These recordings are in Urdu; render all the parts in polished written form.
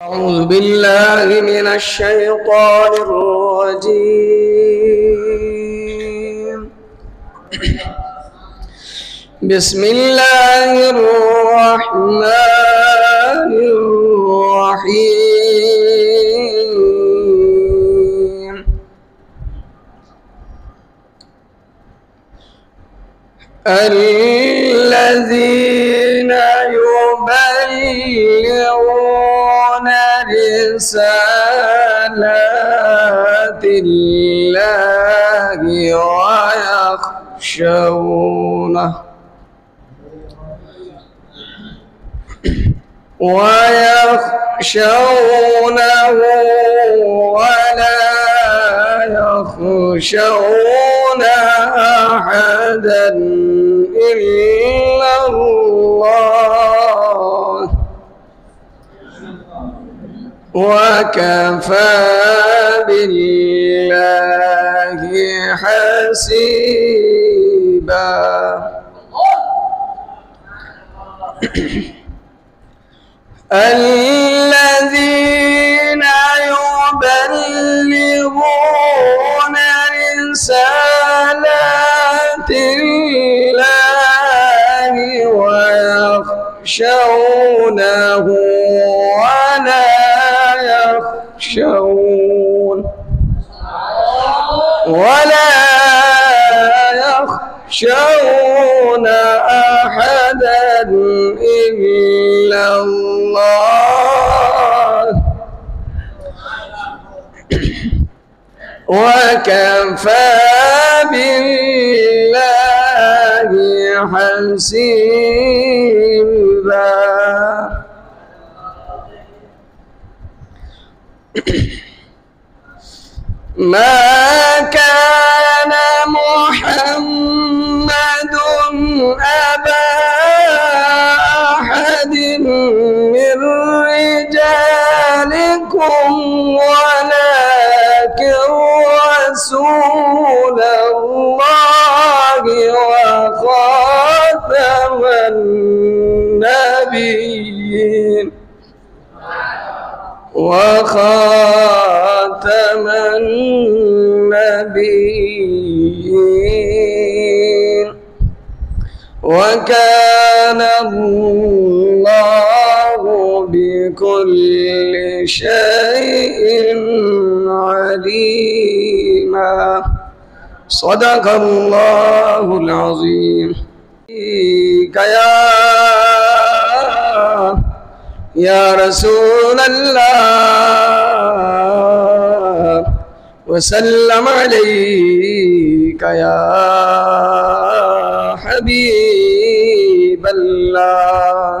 أعوذ بالله من الشيطان الرجيم. بسم الله الرحمن الرحيم. الذين يبلغون رسالات الله ويخشونه ولا يخشون أحدا إلا الله وكفى بالله حسيبا. الذين يبلغون رسالات الله ويخشونه ولا يخشون أحدا إلا الله وكفى بالله حسيبا. ما كان محمد أبا أحد من رجالكم ولكن رسول الله وخاتم النبيين وكان الله بكل شيء عليما. صدق الله العظيم. يا رسول الله وسلم عليك يا حبيب الله.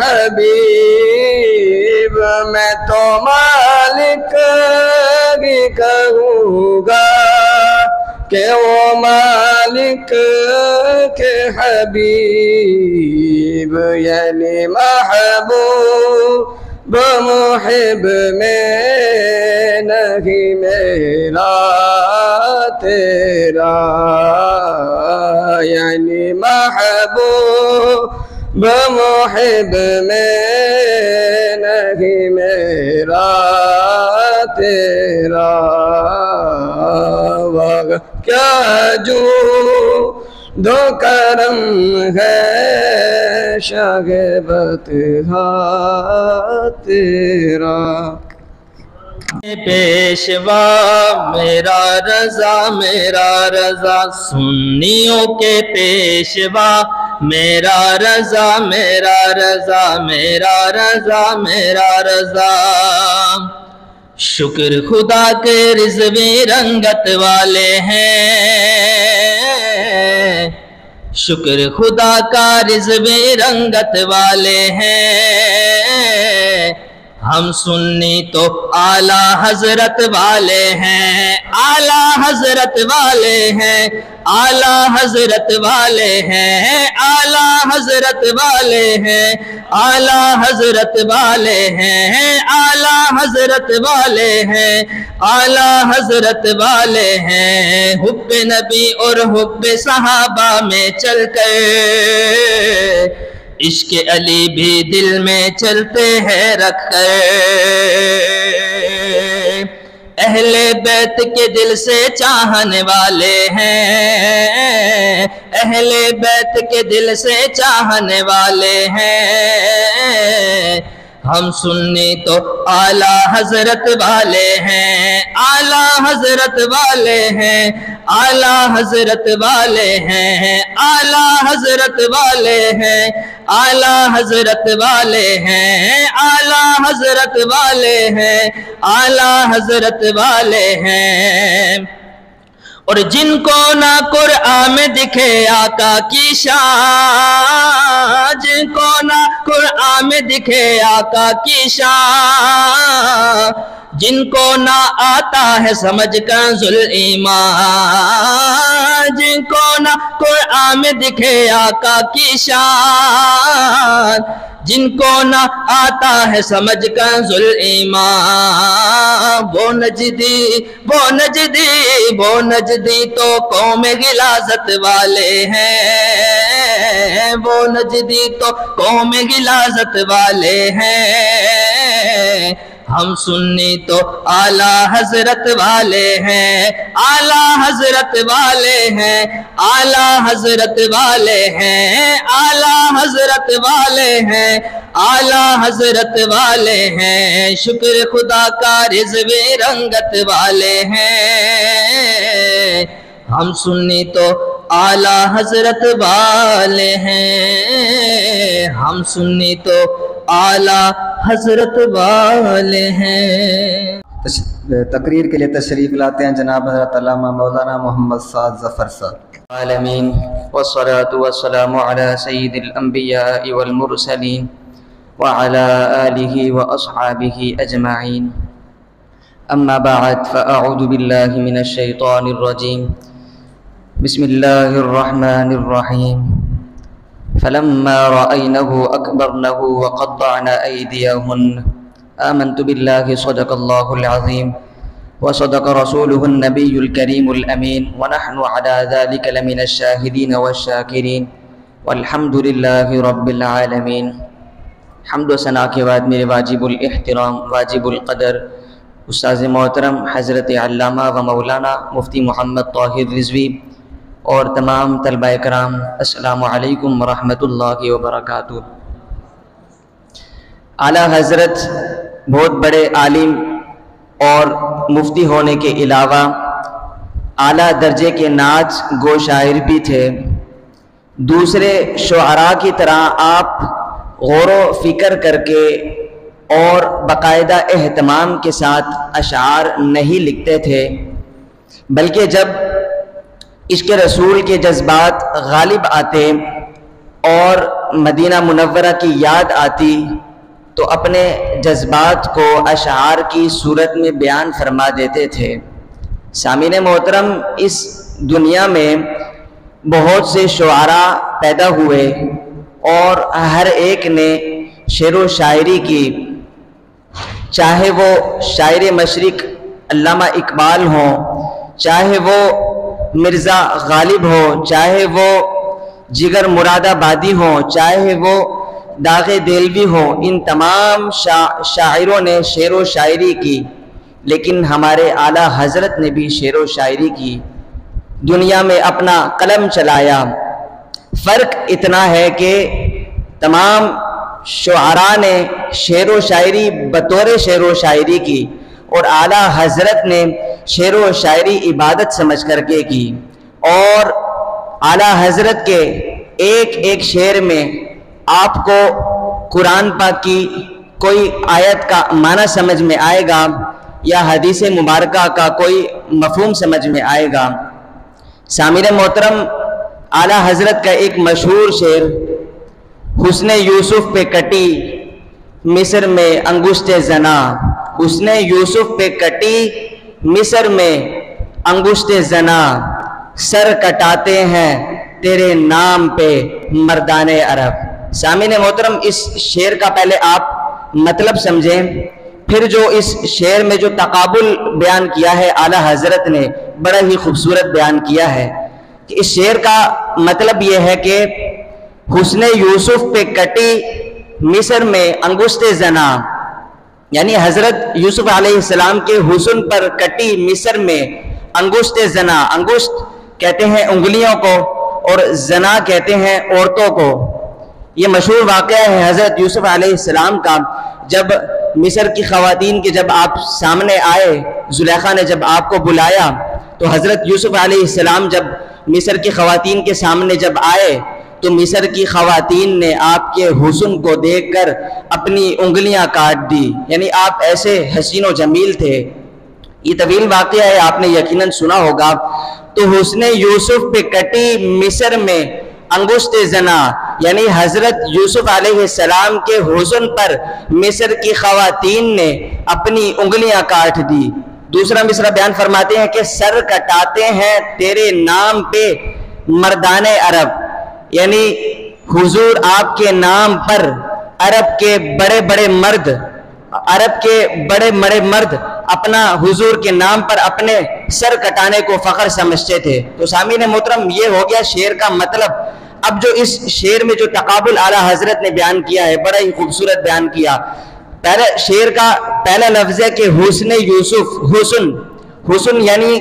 حبیب میں تو مالک ہی کہوں گا کہ وہ مالک کے حبیب یعنی محبوب محب میں نہیں میرا تیرا یعنی محبوب محب میں نہیں میرا تیرا کیا جو دو کرم ہے شاہ بطحا تیرا پیشوا میرا رضا سنیوں کے پیشوا میرا رضا شکر خدا کے رضوی رنگت والے ہیں شکر خدا کا رضوی رنگت والے ہیں ہم سنی تو اعلیٰ حضرت والے ہیں اعلیٰ حضرت والے ہیں اعلیٰ حضرت والے ہیں اعلیٰ حضرت والے ہیں اعلیٰ حضرت والے ہیں اعلیٰ حضرت والے ہیں اعلیٰ حضرت والے ہیں حب نبی اور حب صحابہ میں چل کر عشق علی بھی دل میں چلتے ہیں رکھ کر اہل بیت کے دل سے چاہنے والے ہیں اہل بیت کے دل سے چاہنے والے ہیں ہم سنی تو اعلیٰ حضرت والے ہیں اعلیٰ حضرت والے ہیں اعلیٰ حضرت والے ہیں اعلیٰ حضرت والے ہیں اعلیٰ حضرت والے ہیں اعلیٰ حضرت والے ہیں اعلیٰ حضرت والے ہیں اور جن کو نہ قرآن میں دکھے آقا کی شان جن کو نہ قرآن میں دکھے آقا کی شان جن کو نہ آتا ہے سمجھ کنز الایمان جن کو نہ قرآن میں دکھے آقا کی شان جن کو نہ آتا ہے سمجھ کنز الایمان وہ نجدی تو قوم غلاظت والے ہیں وہ نجدی تو قوم غلاظت والے ہیں ہم سنی تو اعلیٰ حضرت والے ہیں اعلیٰ حضرت والے ہیں اعلیٰ حضرت والے ہیں اعلیٰ حضرت والے ہیں اعلیٰ حضرت والے ہیں شکر خدا کا رضوی رنگت والے ہیں ہم سنی تو اعلیٰ حضرت والے ہیں ہم سنی تو اعلیٰ حضرت والے ہیں تقریر کے لیے تشریف لاتے ہیں جناب حضرت علامہ مولانا محمد سعد ظفر صاحب العالمین والصلاة والسلام على سید الانبیاء والمرسلین وعلى آلہ واصحابہ اجمعین اما بعد فاعوذ باللہ من الشیطان الرجیم بسم اللہ الرحمن الرحیم فلما رأينه أكبرنه وقطعن أيديهن آمنت بالله صدق الله العظيم وصدق رسوله النبي الكريم الأمين ونحن على ذلك لمن الشاهدين والشاكرين والحمد لله رب العالمين حمد و ثنا کے بعد میرے واجب الاحترام واجب القدر استاذ محترم حضرت علامہ و مولانا مفتی محمد طاہر رضوی اور تمام طلبہ کرام السلام علیکم ورحمۃ اللہ وبرکاتہ۔ اعلیٰ حضرت بہت بڑے عالم اور مفتی ہونے کے علاوہ اعلیٰ درجے کے نعت گو شاعر بھی تھے۔ دوسرے شعراء کی طرح آپ غور و فکر کر کے اور باقاعدہ اہتمام کے ساتھ اشعار نہیں لکھتے تھے، بلکہ جب عشق رسول کے جذبات غالب آتے اور مدینہ منورہ کی یاد آتی تو اپنے جذبات کو اشعار کی صورت میں بیان فرما دیتے تھے۔ سامعین محترم، اس دنیا میں بہت سے شعراء پیدا ہوئے اور ہر ایک نے شعر و شاعری کی، چاہے وہ شاعر مشرق علامہ اقبال ہوں، چاہے وہ مرزا غالب ہوں، چاہے وہ جگر مراد آبادی ہوں، چاہے وہ داغ دہلوی ہوں، ان تمام شاعروں نے شعر و شاعری کی، لیکن ہمارے اعلیٰ حضرت نے بھی شعر و شاعری کی، دنیا میں اپنا قلم چلایا۔ فرق اتنا ہے کہ تمام شعراء نے شعر و شاعری بطور شعر و شاعری کی، اور اعلیٰ حضرت نے شعر و شاعری عبادت سمجھ کر کے کی، اور اعلیٰ حضرت کے ایک ایک شعر میں آپ کو قرآن پاک کی کوئی آیت کا معنی سمجھ میں آئے گا یا حدیث مبارکہ کا کوئی مفہوم سمجھ میں آئے گا۔ سامعین محترم، اعلیٰ حضرت کا ایک مشہور شعر، حسن یوسف پہ کٹی مصر میں انگشت زنا، حسن یوسف پہ کٹی مصر میں انگشت زنا، سر کٹاتے ہیں تیرے نام پہ مردان عرب۔ سامعین محترم، اس شعر کا پہلے آپ مطلب سمجھیں، پھر جو اس شعر میں جو تقابل بیان کیا ہے اعلیٰ حضرت نے بڑا ہی خوبصورت بیان کیا ہے کہ اس شعر کا مطلب یہ ہے کہ حسن یوسف پہ کٹی مصر میں انگشت زنا، یعنی حضرت یوسف علیہ السلام کے حسن پر کٹی مصر میں انگشت زنا، انگشت کہتے ہیں انگلیوں کو اور زنا کہتے ہیں عورتوں کو۔ یہ مشہور واقعہ ہے حضرت یوسف علیہ السلام کا، جب مصر کی خواتین کے جب آپ سامنے آئے، زلیخا نے جب آپ کو بلایا تو حضرت یوسف علیہ السلام جب مصر کی خواتین کے سامنے جب آئے تو مصر کی خواتین نے آپ کے حسن کو دیکھ کر اپنی انگلیاں کاٹ دی، یعنی آپ ایسے حسین و جمیل تھے۔ یہ طویل واقعہ ہے، آپ نے یقیناً سنا ہوگا۔ تو حسن یوسف پہ کٹی مصر میں انگشت زنا، یعنی حضرت یوسف علیہ السلام کے حسن پر مصر کی خواتین نے اپنی انگلیاں کاٹ دی۔ دوسرا مصرع بیان فرماتے ہیں کہ سر کٹاتے ہیں تیرے نام پہ مردان عرب، یعنی حضور آپ کے نام پر عرب کے بڑے بڑے مرد اپنا حضور کے نام پر اپنے سر کٹانے کو فخر سمجھتے تھے۔ تو سامعین محترم، یہ ہو گیا شعر کا مطلب۔ اب جو اس شعر میں جو تقابل اعلیٰ حضرت نے بیان کیا ہے، بڑا ہی خوبصورت بیان کیا۔ پہلے شعر کا پہلا لفظ ہے کہ حسن یوسف، حسن یعنی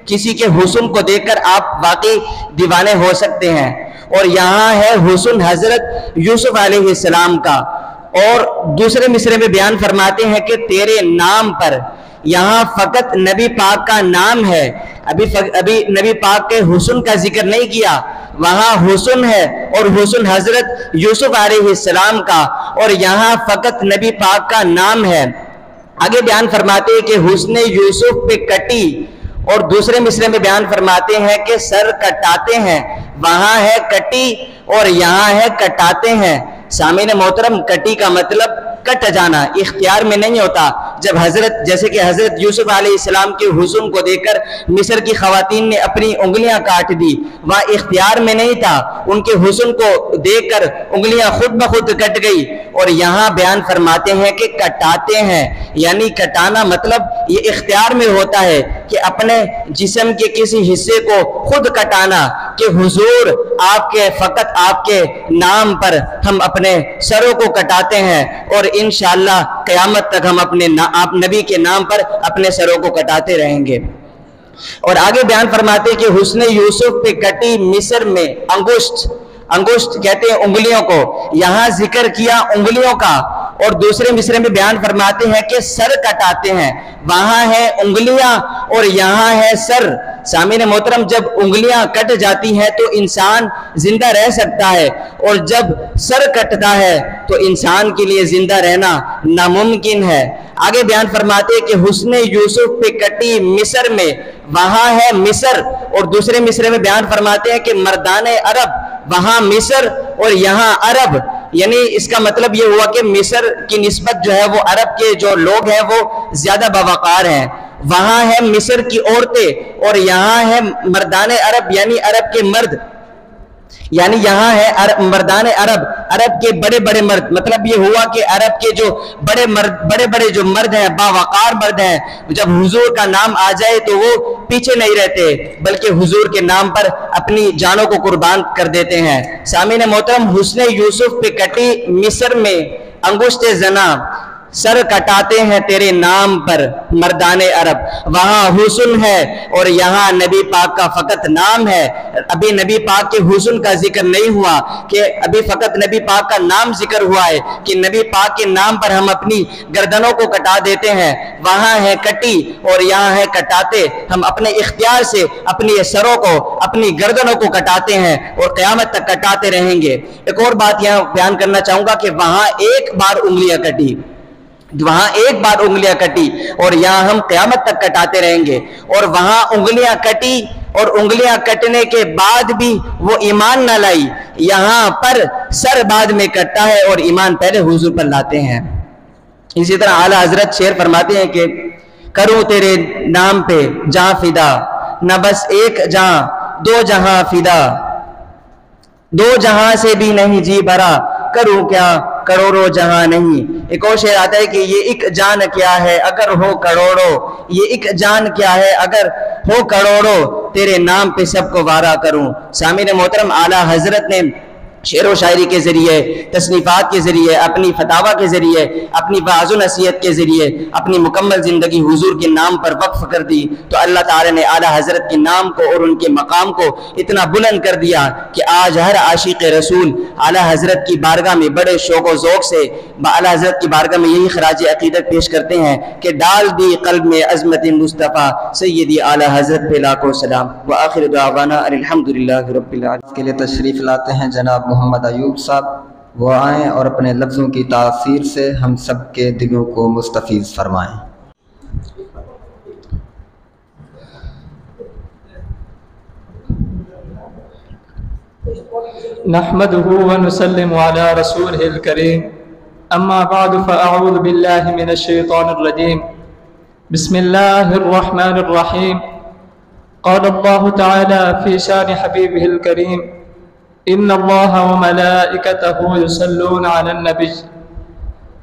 کسی کے حسن کو دیکھ کر آپ واقعی دیوانے ہو سکتے ہیں، اور یہاں ہے حسن حضرت یوسف علیہ السلام کا۔ اور دوسرے مصرے میں بیان فرماتے ہیں کہ تیرے نام پر، یہاں فقط نبی پاک کا نام ہے، ابھی نبی پاک کے حسن کا ذکر نہیں کیا، وہاں حسن ہے اور حسن حضرت یوسف علیہ السلام کا، اور یہاں فقط نبی پاک کا نام ہے۔ آگے بیان فرماتے ہیں کہ حسن یوسف پہ کٹی، اور دوسرے مصرے میں بیان فرماتے ہیں کہ سر کٹاتے ہیں، وہاں ہے کٹی اور یہاں ہے کٹاتے ہیں۔ سامعین محترم، کٹی کا مطلب کٹ جانا، اختیار میں نہیں ہوتا۔ جب جیسے کہ حضرت یوسف علیہ السلام کے حسن کو دیکھ کر مصر کی خواتین نے اپنی انگلیاں کاٹ دی، وہاں اختیار میں نہیں تھا، ان کے حسن کو دیکھ کر انگلیاں خود بخود کٹ گئی۔ اور یہاں بیان فرماتے ہیں کہ کٹاتے ہیں، یعنی کٹانا مطلب یہ اختیار میں ہوتا ہے کہ اپنے جسم کے کسی حصے کو خود کٹانا، کہ حضور فقط آپ کے نام پر ہم اپنے سروں کو کٹاتے ہیں، اور انشاءاللہ قیامت تک ہم آپ نبی کے نام پر اپنے سروں کو کٹاتے رہیں گے۔ اور آگے بیان فرماتے کہ حسن یوسف پہ کٹی مصر میں انگشت کہتے ہیں انگلیوں کو، یہاں ذکر کیا انگلیوں کا، اور دوسرے مصرے میں بیان فرماتے ہیں کہ سر کٹاتے ہیں، وہاں ہے انگلیاں اور یہاں ہے سر۔ سامعین محترم، جب انگلیاں کٹ جاتی ہیں تو انسان زندہ رہ سکتا ہے، اور جب سر کٹتا ہے تو انسان کے لیے زندہ رہنا ناممکن ہے۔ آگے بیان فرماتے ہیں کہ حسن یوسف پہ کٹی مصر میں، وہاں ہے مصر، اور دوسرے مصرے میں بیان فرماتے ہیں کہ مردان عرب، وہاں مصر اور یہاں عرب، یعنی اس کا مطلب یہ ہوا کہ مصر کی نسبت جو ہے وہ عرب کے جو لوگ ہیں وہ زیادہ باوقار ہیں. وہاں ہے مصر کی عورتیں اور یہاں ہے مردان عرب یعنی عرب کے مرد، یعنی یہاں ہے مردان عرب، عرب کے بڑے بڑے مرد. مطلب یہ ہوا کہ عرب کے جو بڑے بڑے جو مرد ہیں، باوقار مرد ہیں، جب حضور کا نام آ جائے تو وہ پیچھے نہیں رہتے بلکہ حضور کے نام پر اپنی جانوں کو قربان کر دیتے ہیں. سامعین محترم، حسن یوسف پہ کٹی مصر میں انگشت زنا، سر کٹاتے ہیں تیرے نام پر مردان عرب. وہاں حسن ہے اور یہاں نبی پاک کا فقط نام ہے. ابھی نبی پاک کے حسن کا ذکر نہیں ہوا کہ ابھی فقط نبی پاک کا نام ذکر ہوا ہے کہ نبی پاک کے نام پر ہم اپنی گردنوں کو کٹا دیتے ہیں. وہاں ہے کٹی اور یہاں ہے کٹاتے. ہم اپنے اختیار سے اپنی سروں کو، اپنی گردنوں کو کٹاتے ہیں اور قیامت تک کٹاتے رہیں گے. ایک اور بات یہاں بیان کرنا چاہوں گا کہ وہاں ایک بار انگلیاں کٹی، وہاں ایک بار انگلیاں کٹی اور یہاں ہم قیامت تک کٹاتے رہیں گے. اور وہاں انگلیاں کٹی اور انگلیاں کٹنے کے بعد بھی وہ ایمان نہ لائی، یہاں پر سر بعد میں کٹتا ہے اور ایمان پہلے حضور پر لاتے ہیں. اسی طرح اعلیٰ حضرت شعر فرماتے ہیں کہ کروں تیرے نام پہ جہاں فدا، نہ بس ایک جہاں دو جہاں فدا، دو جہاں سے بھی نہیں جی بھرا، کروں کیا کروڑوں جہاں نہیں. ایک اور شعر آتا ہے کہ یہ ایک جان کیا ہے اگر ہو کروڑوں، یہ ایک جان کیا ہے اگر ہو کروڑوں، تیرے نام پہ سب کو وارا کروں. سامعین محترم، اعلیٰ حضرت نے شعر و شاعری کے ذریعے، تصنیفات کے ذریعے، اپنی فتاوی کے ذریعے، اپنی وعظ و نصیحت کے ذریعے اپنی مکمل زندگی حضور کے نام پر وقف کر دی. تو اللہ تعالی نے اعلیٰ حضرت کے نام کو اور ان کے مقام کو اتنا بلند کر دیا کہ آج ہر عاشق رسول اعلیٰ حضرت کی بارگاہ میں بڑے شوق و ذوق سے اعلیٰ حضرت کی بارگاہ میں یہی خراج عقیدت پیش کرتے ہیں کہ ڈال دی قلب میں عظمت مصطفیٰ سیدی اعلیٰ حضرت پہ لاکھوں سلام. وآخر دعوانا الحمدللہ رب العالمین. کے لیے تشریف لاتے ہیں جناب محمد ایوب صاحب. وہ آئیں اور اپنے لفظوں کی تاثیر سے ہم سب کے دلوں کو مستفیض فرمائیں. نحمده ونسلم على رسوله الكريم. اما بعد فاعوذ بالله من الشيطان الرجيم. بسم الله الرحمن الرحيم. قال الله تعالى في شان حبيبه الكريم: ان الله وملائكته يصلون على النبي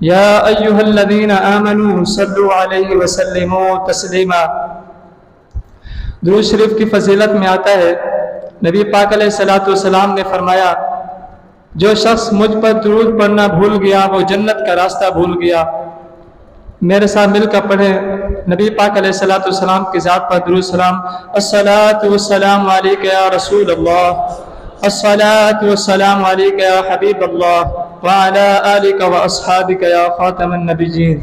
يا ايها الذين امنوا صلوا عليه وسلموا تسليما. درود شریف کی فضیلت میں آتا ہے، نبی پاک علیہ الصلوۃ والسلام نے فرمایا جو شخص مجھ پر درود پڑھنا بھول گیا وہ جنت کا راستہ بھول گیا. میرے ساتھ مل کر پڑھیں نبی پاک علیہ الصلوۃ والسلام کی ذات پر درود سلام. الصلاۃ والسلام علیک یا رسول اللہ، الصلاۃ والسلام علیک یا حبیب اللہ، وعلی آلک واصحابک یا خاتم النبیین.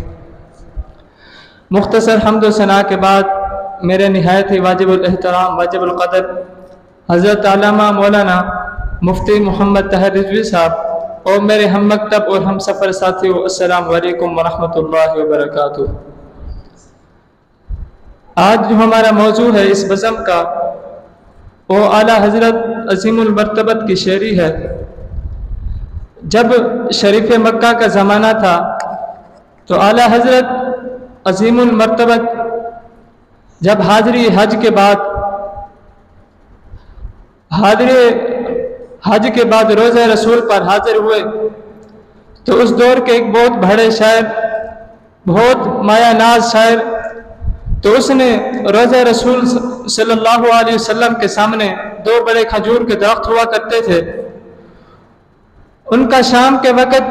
مختصر حمد و ثنا کے بعد میرے نہایت ہی واجب الاحترام، واجب القدر حضرت علامہ مولانا مفتی محمد طاہر رضوی صاحب اور میرے ہم مکتب اور ہم سفر ساتھیوں، السلام علیکم ورحمۃ اللہ وبرکاتہ. آج جو ہمارا موضوع ہے اس بزم کا وہ اعلیٰ حضرت عظیم المرتبت کی شعری ہے. جب شریف مکہ کا زمانہ تھا تو اعلیٰ حضرت عظیم المرتبت جب حاضری حج کے بعد روزہ رسول پر حاضر ہوئے تو اس دور کے ایک بہت بڑے شاعر، بہت مایا ناز شاعر، تو اس نے روزہ رسول صلی اللہ علیہ وسلم کے سامنے دو بڑے کھجور کے درخت ہوا کرتے تھے. ان کا شام کے وقت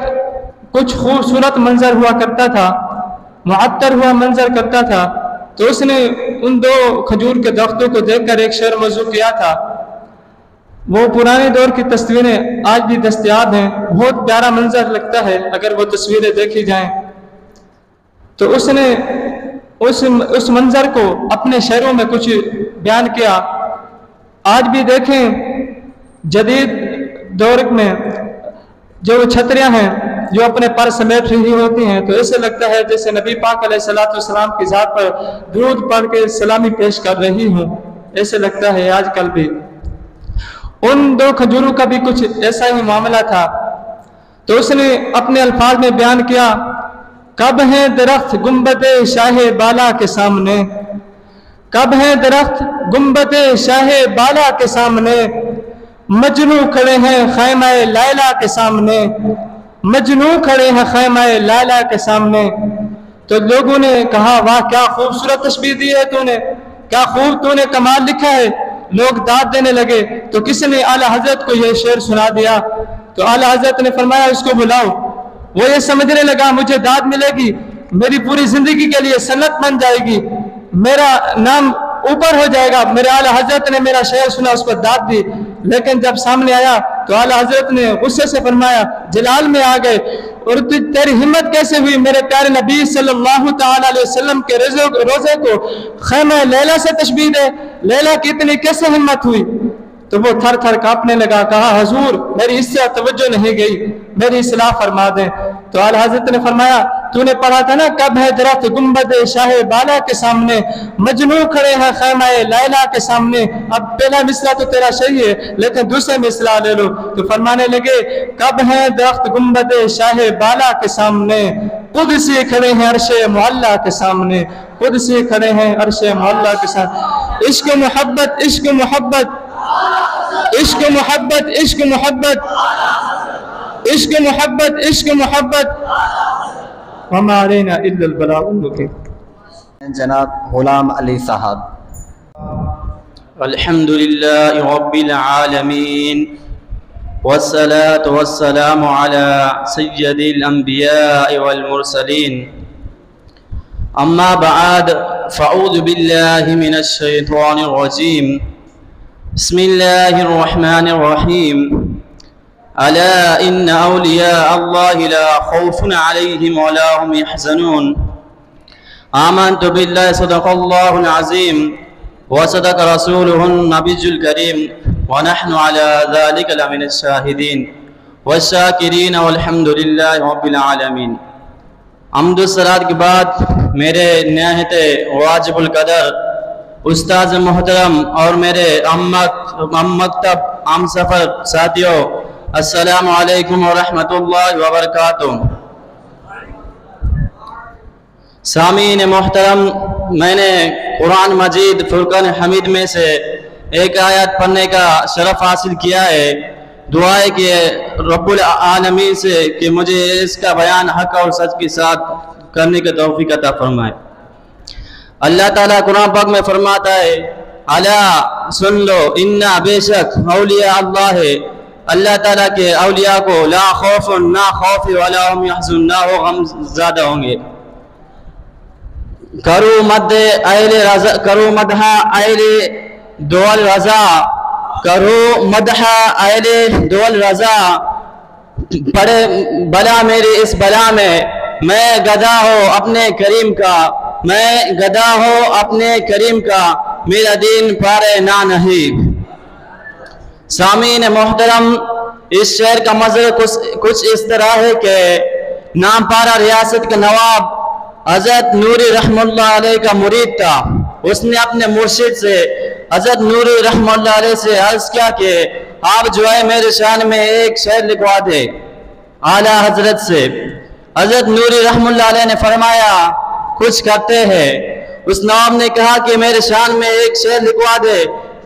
کچھ خوبصورت منظر ہوا کرتا تھا، معطر ہوا منظر کرتا تھا. تو اس نے ان دو کھجور کے درختوں کو دیکھ کر ایک شعر موضوع کیا تھا. وہ پرانے دور کی تصویریں آج بھی دستیاب ہیں، بہت پیارا منظر لگتا ہے اگر وہ تصویریں دیکھی جائیں. تو اس نے اس منظر کو اپنے شعروں میں کچھ بیان کیا. آج بھی دیکھیں جدید دور میں جو چھتریاں ہیں جو اپنے پر سمیٹ رہی ہوتی ہیں تو ایسے لگتا ہے جیسے نبی پاک علیہ الصلوۃ والسلام کی ذات پر درود پڑھ کے سلامی پیش کر رہی ہوں، ایسے لگتا ہے آج کل بھی. ان دو کھجوروں کا بھی کچھ ایسا ہی معاملہ تھا. تو اس نے اپنے الفاظ میں بیان کیا، کب ہیں درخت گنبد شاہ بالا کے سامنے، کب ہیں درخت گنبد شاہ بالا کے سامنے، مجنو کھڑے ہیں خیمہ لیلا کے سامنے، مجنو کھڑے ہیں خیمہ لیلا کے سامنے. تو لوگوں نے کہا واہ کیا خوبصورت تشبیہ دی ہے تو نے، کیا خوب تو نے کمال لکھا ہے. لوگ داد دینے لگے. تو کسی نے اعلیٰ حضرت کو یہ شعر سنا دیا. تو اعلیٰ حضرت نے فرمایا اس کو بلاؤ. وہ یہ سمجھنے لگا مجھے داد ملے گی، میری پوری زندگی کے لیے سنت بن جائے گی، میرا نام اوپر ہو جائے گا. میرے اعلیٰ حضرت نے میرا شعر سنا، اس پر داد دی. لیکن جب سامنے آیا تو اعلیٰ حضرت نے غصے سے فرمایا، جلال میں آ گئے، اور تیری ہمت کیسے ہوئی میرے پیارے نبی صلی اللہ تعالیٰ علیہ وسلم کے روزے کو خیمہ لیلا سے تشبیہ دے؟ لیلا کی اتنی کیسے ہمت ہوئی؟ تو وہ تھر تھر کانپنے لگا. کہا حضور میری اس سے توجہ نہیں گئی، میری اصلاح فرما دیں. تو اعلیٰ حضرت نے فرمایا تو نے پڑھا تھا نا، کب ہے درخت گنبد شاہ بالا کے سامنے، مجنو کھڑے ہیں خیمہ لیلا کے سامنے. اب پہلا مصرع تو تیرا صحیح ہے لیکن دوسرے مصرع لے لو. تو فرمانے لگے کب ہے درخت گنبد شاہ بالا کے سامنے، قدسی کھڑے ہیں عرش معلیٰ کے سامنے، قدسی کھڑے ہیں عرش معلیٰ کے سامنے. عشق محبت عشق محبت عشق محبت عشق محبت عشق محبت عشق محبت وما علینا الا البلاغ المبین. جناب غلام علی صاحب. الحمد لله رب العالمين والصلاة والسلام على سيد الأنبياء والمرسلين. أما بعد فأعوذ بالله من الشيطان الرجيم. بسم الله الرحمن الرحيم. ألا إن أولياء الله لا خوف عليهم ولا هم يحزنون. آمنت بالله صدق الله العظيم وصدق رسوله النبي الكريم ونحن على ذلك لمن الشاهدين والشاكرين والحمد لله رب العالمين. حمد و صلات کے بعد میرے نہایت واجب القدر استاذ محترم اور میرے مکتب عام سفر ساتھیوں، السلام علیکم ورحمۃ اللہ وبرکاتہ. سامعین محترم، میں نے قرآن مجید فرقان حمید میں سے ایک آیت پڑھنے کا شرف حاصل کیا ہے. دعا ہے کہ رب العالمین سے کہ مجھے اس کا بیان حق اور سچ کے ساتھ کرنے کا توفیق عطا فرمائے. اللہ تعالیٰ قرآن پاک میں فرماتا ہے، الا سن لو انا بے شک اولیاء اللہ ہے، اللہ تعالیٰ کے اولیاء کو لا خوف نہ خوف ولا هم يحزنون نہ وہ غم زیادہ ہوں گے. کرو مدح اہل دول رضا، کرو مدح اہل دول رضا، پڑے بلا میری اس بلا میں گدا ہو اپنے کریم کا، میں گدا ہو اپنے کریم کا، میرا دین پارے نہ نہیں. سامعین محترم، اس شعر کا مظہر کچھ اس طرح ہے کہ نام پارا ریاست کا نواب حضرت نوری رحمہ اللہ علیہ کا مرید تھا. اس نے اپنے مرشد سے حضرت نوری رحمہ اللہ علیہ سے عرض کیا کہ آپ جو ہے میرے شان میں ایک شعر لکھوا دے. اعلیٰ حضرت سے حضرت نوری رحمہ اللہ علیہ نے فرمایا کچھ کرتے ہیں. اس نواب نے کہا کہ میرے شان میں ایک شعر لکھوا دے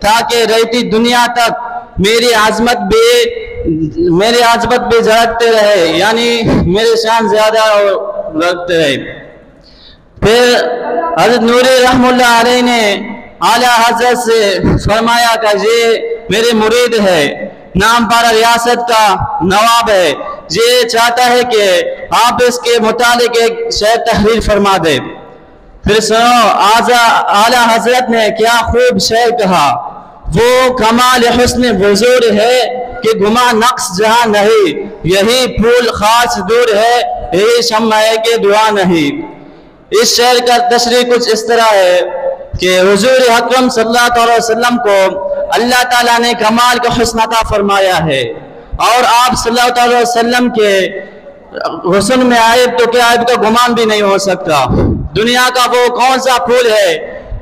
تاکہ رہتی دنیا تک میری عظمت بھی جھلکتے رہے، یعنی میرے شان زیادہ رکھتے رہے. پھر حضرت نوری رحمہ اللہ علیہ نے اعلیٰ حضرت سے فرمایا کہ یہ میرے مرید ہے، نام پارا ریاست کا نواب ہے، یہ چاہتا ہے کہ آپ اس کے متعلق ایک شعر تحریر فرما دے. پھر سنو اعلیٰ حضرت نے کیا خوب شعر کہا، وہ کمال حسن حضور ہے کہ گما نقص جہاں نہیں، یہی پھول خاص دور ہے، یہی شمع ہے کہ دعا نہیں. اس شعر کا تشریح کچھ اس طرح ہے کہ حضور اکرم صلی اللہ علیہ وسلم کو اللہ تعالیٰ نے کمال کا حسن عطا فرمایا ہے، اور آپ صلی اللہ علیہ وسلم کے حسن میں عیب تو کیا عیب کا گمان بھی نہیں ہو سکتا. دنیا کا وہ کون سا پھول ہے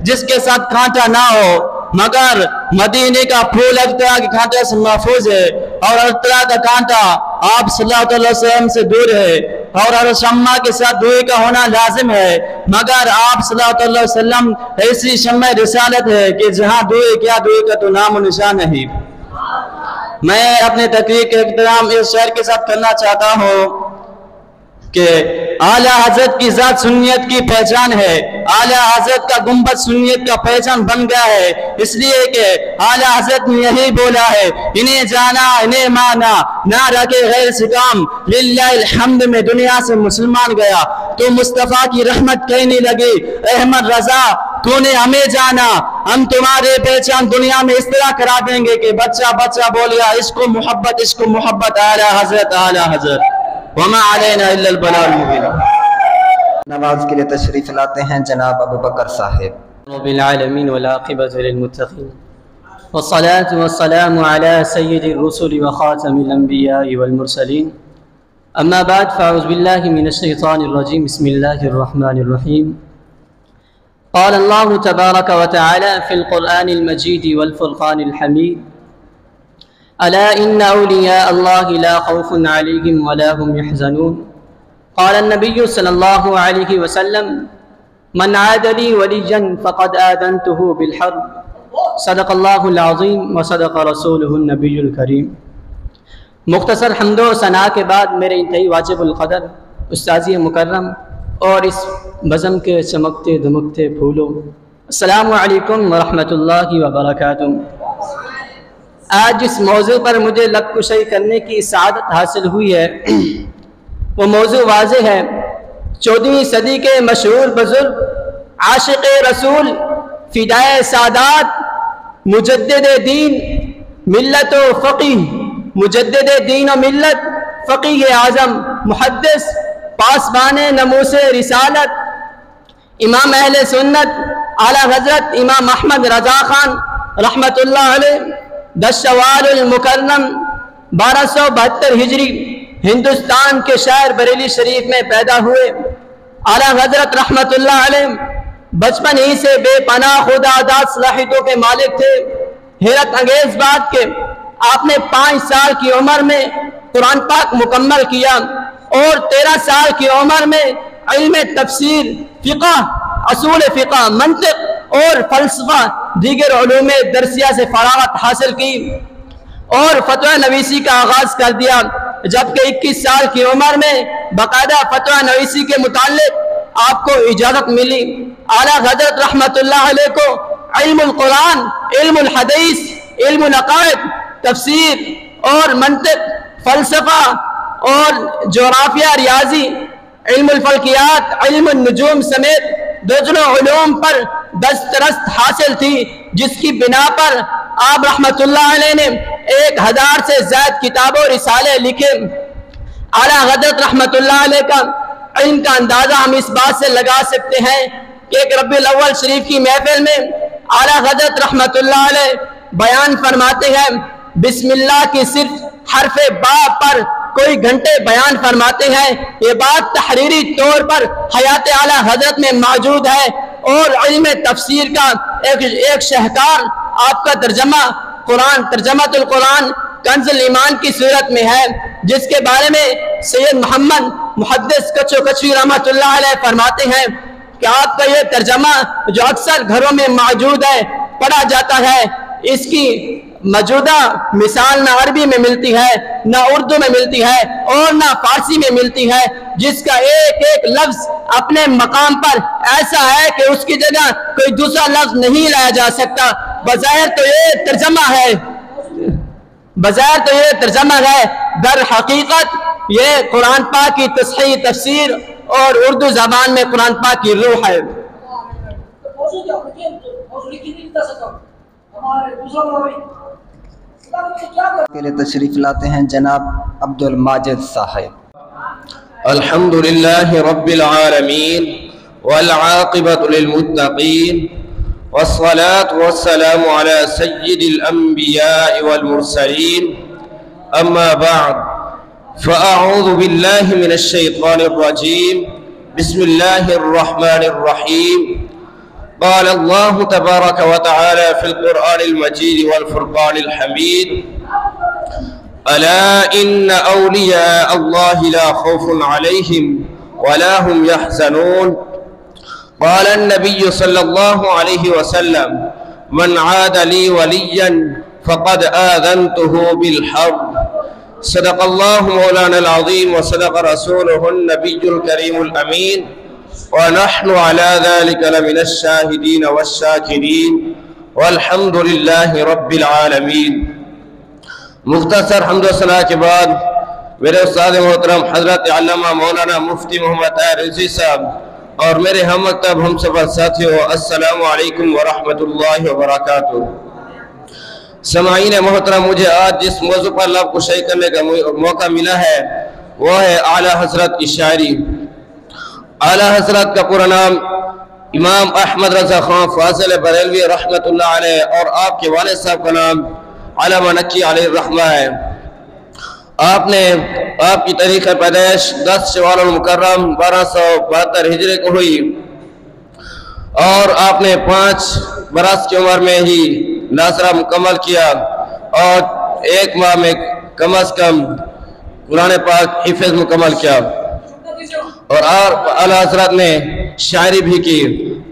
جس کے ساتھ کانٹا نہ ہو، مگر مدینے کا پھول ہر طرح کے کانٹے سے محفوظ ہے اور ہر طرح کا کانٹا آپ صلی اللہ علیہ وسلم سے دور ہے اور ہر شمع کے ساتھ دوری کا ہونا لازم ہے، مگر آپ صلی اللہ علیہ وسلم ایسی شمع رسالت ہے کہ جہاں دوری کیا دوری کا تو نام و نشان نہیں۔ میں اپنے تقریر کے اختتام اس شعر کے ساتھ کرنا چاہتا ہوں کہ اعلیٰ حضرت کی ذات سنیت کی پہچان ہے، اعلیٰ حضرت کا گنبد سنیت کا پہچان بن گیا ہے، اس لیے کہ اعلیٰ حضرت نے یہی بولا ہے، انہیں جانا انہیں مانا نہ رکھے غیر سے کام، للہ الحمد میں دنیا سے مسلمان گیا، تو مصطفیٰ کی رحمت کہنے لگی احمد رضا تو نے ہمیں جانا، ہم تمہارے پہچان دنیا میں اس طرح کرا دیں گے کہ بچہ بچہ بولیا عشق و محبت اعلیٰ حضرت وما علینا الا البلاغ المبین۔ نماز کے لیے تشریف لاتے ہیں جناب ابو بکر صاحب۔ رب العالمین والعاقبۃ للمتقین والصلاة والسلام على سید الرسل وخاتم الانبیاء والمرسلین، اما بعد فاعوذ باللہ من الشیطان الرجیم، بسم اللہ الرحمن الرحیم۔ قال اللہ تبارک وتعالی فی القرآن المجید والفرقان الحمید، الا ان اولیاء اللہ لا خوف علیہم ولا هم يحزنون۔ قال النبی صلی اللہ علیہ وسلم من عاد لی ولیا فقد آذنته بالحرب، صدق اللہ العظیم وصدق رسولہ النبی الکریم۔ مختصر حمد و ثناء کے بعد میرے انتہائی واجب القدر استاذی مکرم اور اس بزم کے چمکتے دمکتے پھولوں، السلام علیکم ورحمۃ اللہ وبرکاتہ۔ آج جس موضوع پر مجھے لب کشائی کرنے کی سعادت حاصل ہوئی ہے وہ موضوع واضح ہے۔ 14ویں صدی کے مشہور بزرگ عاشق رسول فدائے سادات مجدد دین ملت و فقیہ، مجدد دین و ملت فقیہ اعظم محدث پاسبان ناموس رسالت امام اہل سنت اعلیٰ حضرت امام احمد رضا خان رحمۃ اللہ علیہ 10 شوال المکرم 1272 ہجری ہندوستان کے شہر بریلی شریف میں پیدا ہوئے۔ اعلیٰ حضرت رحمۃ اللہ علیہ بچپن ہی سے بے پناہ خدا داد صلاحیتوں کے مالک تھے۔ حیرت انگیز بات کہ آپ نے 5 سال کی عمر میں قرآن پاک مکمل کیا اور 13 سال کی عمر میں علم تفسیر، فقہ، اصول فقہ، منطق اور فلسفہ دیگر علوم درسیہ سے فراغت حاصل کی اور فتویٰ نویسی کا آغاز کر دیا، جبکہ 21 سال کی عمر میں باقاعدہ فتویٰ نویسی کے متعلق آپ کو اجازت ملی۔ اعلیٰ حضرت رحمۃ اللہ علیہ کو علم القرآن، علم الحدیث، علم العقائد، تفسیر اور منطق، فلسفہ اور جغرافیہ، ریاضی، علم الفلکیات، علم النجوم سمیت درجنوں علوم پر دسترست حاصل تھی، جس کی بنا پر آپ رحمۃ اللہ علیہ نے 1000 سے زائد کتاب و رسالے لکھے۔ اعلیٰ حضرت رحمۃ اللہ علیہ کا علم کا اندازہ ہم اس بات سے لگا سکتے ہیں کہ ایک ربیع الاول شریف کی محفل میں اعلیٰ حضرت رحمۃ اللہ علیہ بیان فرماتے ہیں، بسم اللہ کی صرف حرف با پر کوئی گھنٹے بیان فرماتے ہیں۔ یہ بات تحریری طور پر حیات اعلیٰ حضرت میں موجود ہے اور علم تفسیر کا ایک شہکار آپ کا ترجمہ قرآن، ترجمۃ القرآن کنز الایمان کی صورت میں ہے، جس کے بارے میں سید محمد محدث کچو کچوی رحمۃ اللہ علیہ فرماتے ہیں کہ آپ کا یہ ترجمہ جو اکثر گھروں میں موجود ہے، پڑھا جاتا ہے، اس کی موجودہ مثال نہ عربی میں ملتی ہے، نہ اردو میں ملتی ہے اور نہ فارسی میں ملتی ہے، جس کا ایک ایک لفظ اپنے مقام پر ایسا ہے کہ اس کی جگہ کوئی دوسرا لفظ نہیں لایا جا سکتا۔ بظاہر تو یہ ترجمہ ہے، بظاہر تو یہ ترجمہ ہے، در حقیقت یہ قرآن پاک کی تصحیح تفسیر اور اردو زبان میں قرآن پاک کی روح ہے۔ کے لیے تشریف لاتے ہیں جناب عبد الماجد صاحب۔ الحمدللہ رب العالمین والعاقبۃ للمتقین والصلاة والسلام على سید الانبیاء والمرسلین، اما بعد فاعوذ باللہ من الشیطان الرجیم، بسم اللہ الرحمن الرحیم۔ قال الله تبارك وتعالى في القرآن المجيد والفرقان الحميد ألا إن أولياء الله لا خوف عليهم ولا هم يحزنون. قال النبي صلى الله عليه وسلم من عاد لي وليا فقد آذنته بالحرب. صدق الله مولانا العظيم وصدق رسوله النبي الكريم الأمين ونحن على ذلك لمن الشاهدين والشاكرين والحمد لله رب العالمین. مختصر حمد و ثنا کے بعد میرے استاد محترم حضرت علامہ مولانا مفتی محمد طاہر رضوی صاحب اور میرے ہم مکتب ہم سفر ساتھیوں السلام علیکم ورحمۃ اللہ وبرکاتہ. سامعین محترم، مجھے آج جس موضوع پر لب کشائی کرنے کا موقع ملا ہے وہ ہے اعلیٰ حضرت کی شاعری. اعلیٰ حضرت کا پورا نام امام احمد رضا خان فاضل بریلوی رحمۃ اللہ علیہ اور آپ کے والد صاحب کا نام علامہ نقی علیہ الرحمہ ہے. آپ کی تاریخ پیدائش 10 شوال المکرم 1272 ہجری کو ہوئی اور آپ نے 5 برس کی عمر میں ہی ناظرہ مکمل کیا اور 1 ماہ میں کم از کم قرآن پاک حفظ مکمل کیا اور اعلیٰ حضرت نے شاعری بھی کی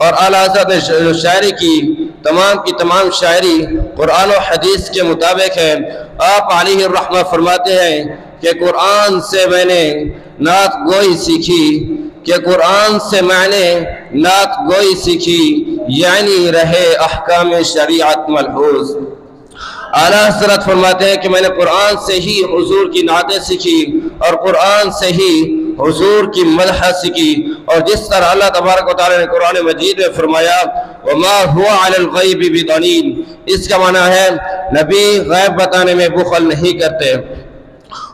اور اعلیٰ حضرت نے شاعری کی تمام شاعری قرآن و حدیث کے مطابق ہے. آپ علیہ الرحمہ فرماتے ہیں کہ قرآن سے میں نے نعت گوئی سیکھی نعت گوئی سیکھی یعنی رہے احکام شریعت ملحوظ. اعلیٰ حضرت فرماتے ہیں کہ میں نے قرآن سے ہی حضور کی نعتیں سیکھی اور قرآن سے ہی حضور کی مدح سیکھی اور جس طرح اللہ تبارک و تعالی نے قرآن مجید میں فرمایا وما هو علی الغیب بضنین، اس کا معنی ہے نبی غیب بتانے میں بخل نہیں کرتے.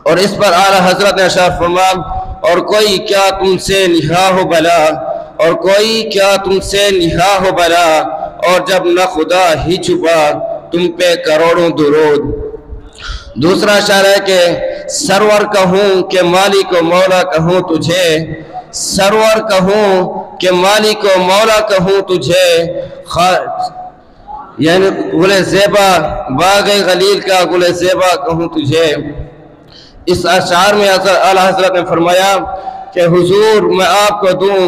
اور اس پر اعلیٰ حضرت نے ارشاد فرمایا اور کوئی کیا تم سے نہا ہو بلا اور جب نہ خدا ہی چھپا تم پہ کروڑوں درود. دوسرا اشارہ ہے کہ سرور کہوں کہ مالک و مولا کہوں تجھے، سرور کہوں کہ مالک و مولا کہوں تجھے، یعنی گل زیبا باغ غلیل کا گل زیبا کہوں تجھے. اس اشعار میں اعلیٰ حضرت نے فرمایا کہ حضور میں آپ کو دوں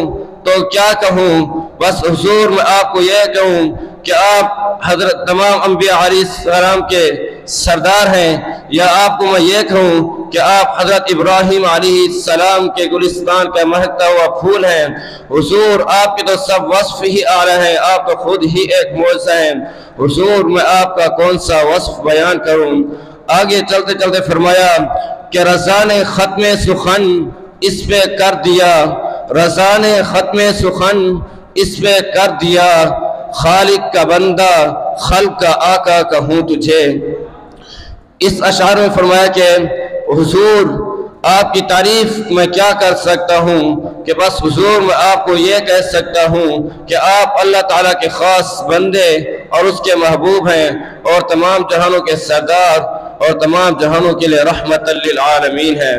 تو کیا کہوں، بس حضور میں آپ کو یہ کہوں کہ آپ حضرت تمام انبیاء علیہ السلام کے سردار ہیں، یا آپ کو میں یہ کہوں کہ آپ حضرت ابراہیم علیہ السلام کے گلستان کا مہکتا ہوا پھول ہیں. حضور آپ کے تو سب وصف ہی اعلیٰ ہیں، آپ تو خود ہی ایک معجزہ ہیں. حضور میں آپ کا کون سا وصف بیان کروں. آگے چلتے چلتے فرمایا کہ رضا نے ختم سخن اس پہ کر دیا، رضا نے ختم سخن اس پہ کر دیا، خالق کا بندہ خلق کا آقا کہوں تجھے. اس اشعار میں فرمایا کہ حضور آپ کی تعریف میں کیا کر سکتا ہوں کہ بس حضور میں آپ کو یہ کہہ سکتا ہوں کہ آپ اللہ تعالیٰ کے خاص بندے اور اس کے محبوب ہیں اور تمام جہانوں کے سردار اور تمام جہانوں کے لیے رحمت للعالمین ہیں.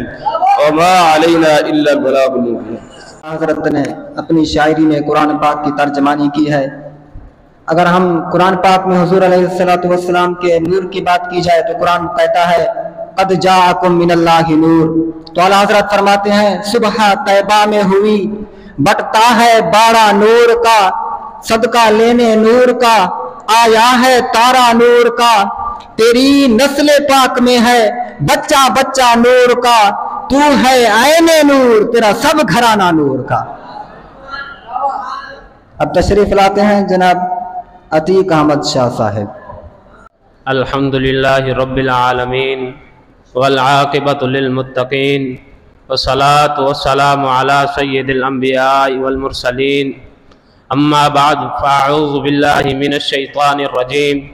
وما علینا الا البلاغ المبین. حضرت نے اپنی شاعری میں قرآن پاک کی ترجمانی کی ہے. اگر ہم قرآن پاک میں حضور علیہ السلام کے نور کی بات کی جائے تو قرآن کہتا ہے قد جاءکم من اللہ نور. تو اعلیٰ حضرت فرماتے ہیں صبح طیبہ میں ہوئی بٹتا ہے باڑا نور کا، صدقہ لینے نور کا آیا ہے تارا نور کا، تیری نسل پاک میں ہے بچہ بچہ نور کا، تو ہے عین نور تیرا سب گھرانہ نور کا. اب تشریف لاتے ہیں جناب عتیق احمد شاہ صاحب. الحمدللہ رب العالمین والعاقبۃ للمتقین والصلاة والسلام علی سید الانبیاء والمرسلین. اما بعد فاعوذ باللہ من الشیطان الرجیم.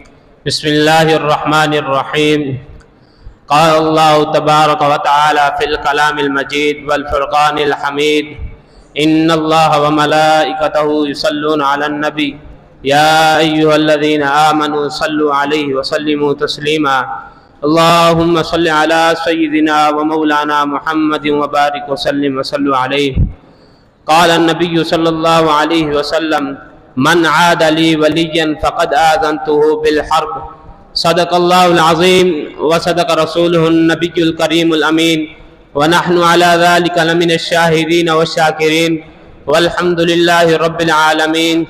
بسم اللہ الرحمن الرحیم. قال اللہ تبارک وتعالی فی الکلام المجید والفرقان الحمید ان اللہ وملائکتہ یصلون علی النبی یا ایہا الذین آمنوا صلوا علیہ وسلموا تسلیما. اللہم صل علی سیدنا ومولانا محمد وبارک وسلم وصلوا علیہ. قال النبی صلی اللہ علیہ وسلم من عاد لي وليا فقد آذنته بالحرب صدق الله العظيم وصدق رسوله النبي الكريم الأمين ونحن على ذلك لمن الشاهدين والشاكرين والحمد لله رب العالمین۔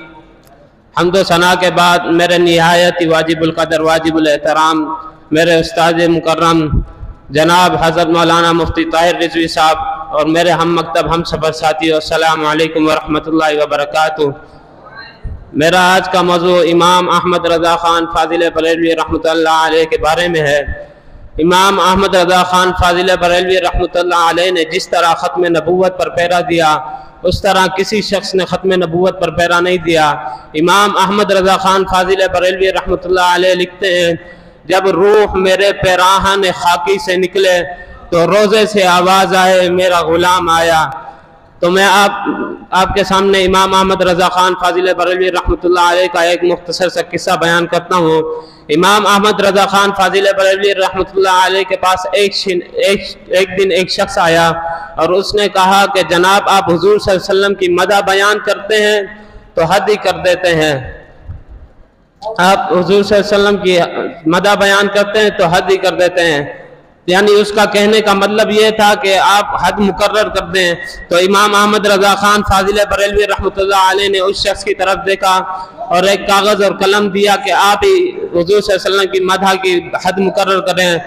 حمد و ثنا کے بعد میرے نہایت واجب القدر واجب الاحترام میرے استاد مکرم جناب حضرت مولانا مفتی طاہر رضوی صاحب اور میرے ہم مکتب ہم سفر ساتھی، السلام علیکم ورحمۃ اللہ وبرکاتہ۔ میرا آج کا موضوع امام احمد رضا خان فاضل بریلوی رحمۃ اللہ علیہ کے بارے میں ہے۔ امام احمد رضا خان فاضل بریلوی رحمۃ اللہ علیہ نے جس طرح ختم نبوت پر پیرا دیا اس طرح کسی شخص نے ختم نبوت پر پیرا نہیں دیا۔ امام احمد رضا خان فاضل بریلوی رحمۃ اللہ علیہ لکھتے ہیں، جب روح میرے پیراہن خاکی سے نکلے تو روزے سے آواز آئے میرا غلام آیا۔ تو میں آپ کے سامنے امام احمد رضا خان فاضل بریلوی رحمۃ اللہ علیہ کا ایک مختصر سا قصہ بیان کرتا ہوں۔ امام احمد رضا خان فاضل بریلوی رحمۃ اللہ علیہ کے پاس ایک دن ایک شخص آیا اور اس نے کہا کہ جناب آپ حضور صلی اللہ علیہ وسلم کی مدح بیان کرتے ہیں تو حد ہی کر دیتے ہیں، آپ حضور صلی اللہ علیہ وسلم کی مدح بیان کرتے ہیں تو حد ہی کر دیتے ہیں، یعنی اس کا کہنے کا مطلب یہ تھا کہ آپ حد مقرر کر دیں۔ تو امام احمد رضا خان فاضل بریلوی رحمۃ اللہ علیہ نے اس شخص کی طرف دیکھا اور ایک کاغذ اور قلم دیا کہ آپ ہی حضور صلی اللہ علیہ وسلم کی مدح کی حد مقرر کریں۔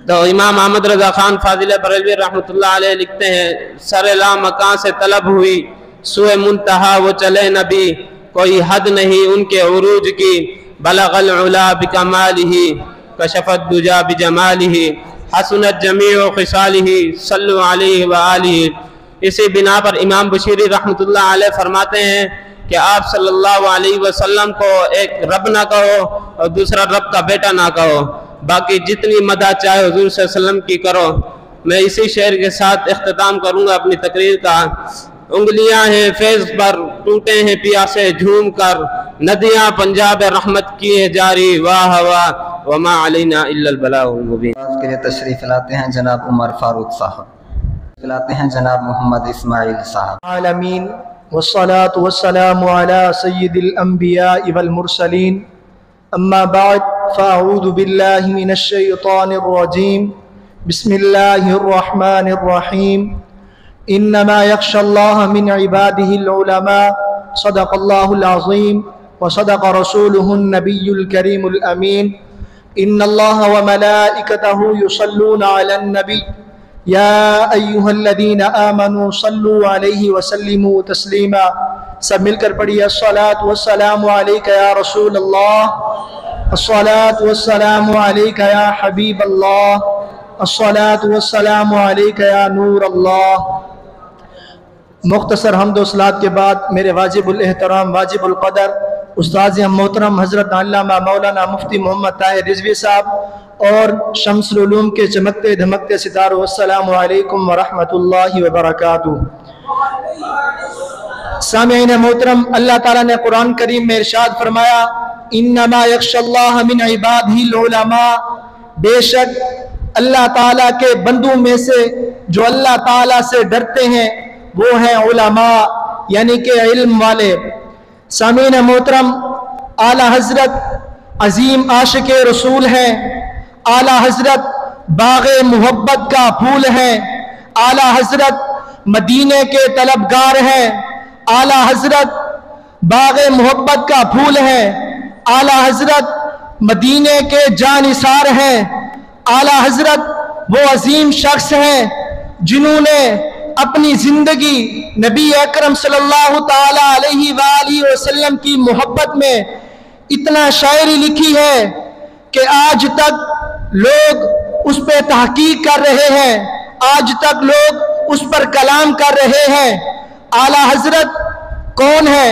تو امام احمد رضا خان فاضل بریلوی رحمۃ اللہ علیہ لکھتے ہیں، سر لا مکان سے طلب ہوئی سوئے منتہا وہ چلے نبی، کوئی حد نہیں ان کے عروج کی، بلغ العلا بکمالہ کشف الدجا بجمالہ حسنت جمیع خصالہ صلو علیہ وآلہ۔ اسی بنا پر امام بشیری رحمۃ اللہ علیہ فرماتے ہیں کہ آپ صلی اللہ علیہ وسلم کو ایک رب نہ کہو اور دوسرا رب کا بیٹا نہ کہو، باقی جتنی مدح چاہے حضور صلی اللہ علیہ وسلم کی کرو۔ میں اسی شعر کے ساتھ اختتام کروں گا اپنی تقریر کا۔ انگلیاں ہیں فیض پر ٹوٹے ہیں پیاسے جھوم کر، ندیاں پنجاب رحمت کی ہے جاری، واہ واہ وما علینا الا البلاغ المبین۔ آج کے لیے تشریف لاتے ہیں جناب عمر فاروق صاحب، لاتے ہیں جناب محمد اسماعیل صاحب۔ العالمین والصلاة والسلام على سید الانبیاء والمرسلین، اما بعد فاعوذ باللہ من الشیطان الرجیم، بسم اللہ الرحمن الرحیم، انما یخشى اللہ من عباده العلماء، صدق اللہ العظیم وصدق رسولہ النبی الکریم الامین، ان اللہ وملائکتہ یصلون علی النبی یا ایہا الذین آمنوا صلوا علیہ وسلموا تسلیما۔ سب مل کر پڑھیے، الصلاة والسلام علیکہ یا رسول اللہ، الصلاة والسلام علیکہ یا حبیب اللہ، الصلاة والسلام علیکہ یا نور اللہ۔ مختصر حمد و صلات کے بعد میرے واجب الاحترام واجب القدر استاذ محترم حضرت علامہ مولانا مفتی محمد طاہر رضوی صاحب اور شمس العلوم کے چمکتے دھمکتے ستاروں، السلام علیکم ورحمۃ اللہ وبرکاتہ۔ سامعین محترم، اللہ تعالیٰ نے قرآن کریم میں ارشاد فرمایا، انما یخشی اللہ من عبادہ العلماء، بے شک اللہ تعالیٰ کے بندوں میں سے جو اللہ تعالیٰ سے ڈرتے ہیں وہ ہیں علماء، یعنی کہ علم والے۔ سامعین محترم، اعلیٰ حضرت عظیم عاشق رسول ہیں، اعلیٰ حضرت باغ محبت کا پھول ہیں، اعلیٰ حضرت مدینے کے طلبگار ہیں، اعلیٰ حضرت باغ محبت کا پھول ہیں، اعلیٰ حضرت مدینے کے جانثار ہیں، اعلیٰ حضرت وہ عظیم شخص ہیں جنہوں نے اپنی زندگی نبی اکرم صلی اللہ تعالی علیہ وآلہ وسلم کی محبت میں اتنا شاعری لکھی ہے کہ آج تک لوگ اس پہ تحقیق کر رہے ہیں، آج تک لوگ اس پر کلام کر رہے ہیں۔ اعلیٰ حضرت کون ہے؟